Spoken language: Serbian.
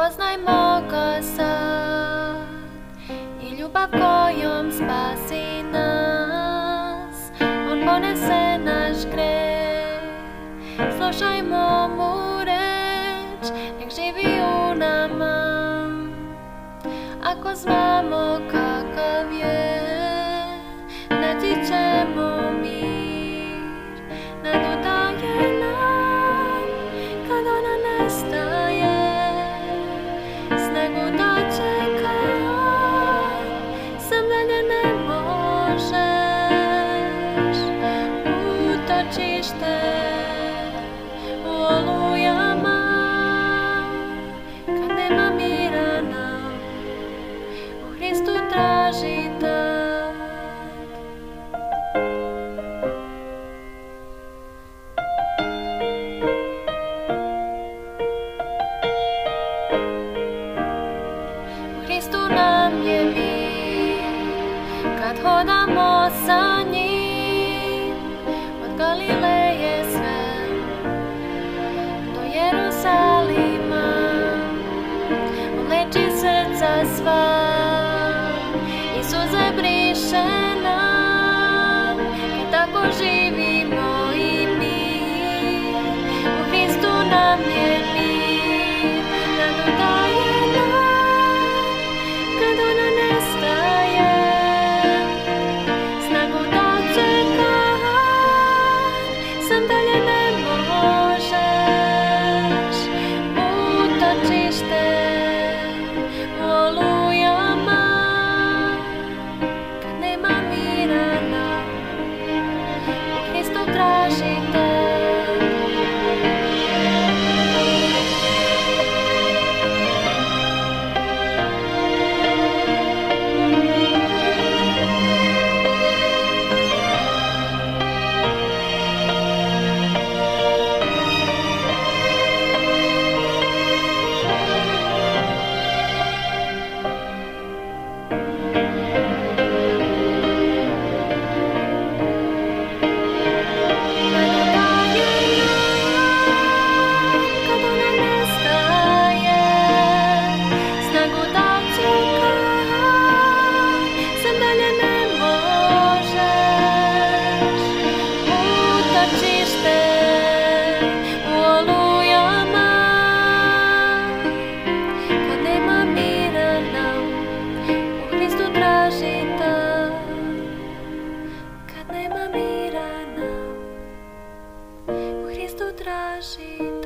Spoznajmo ga sad i ljubav kojom spasi nas, on ponese naš greh. Slušajmo mu reč, nek živi u nama. Ako znamo kakav je, naći ćemo mir. Nadu daje nam kad ona nestaje, snagu dočekaj, sam dalje ne možeš. Utočište u olujama, kad nema mira nam, u Hristu traži tad. U Hristu nam je mir, kad hodamo sa njim, od Galileje sve do Jerusalima. On leči srca sva i suze briše nam, kad tako živimo i mi. U Hristu nam je mir, nadu daje nam kad ona nestaje, snagu dočekaj, sam dalje ne možeš. Utočište u olujama, kad nema mira nam, u Hristu tražite. Kad nema mira nam, u Hristu traži.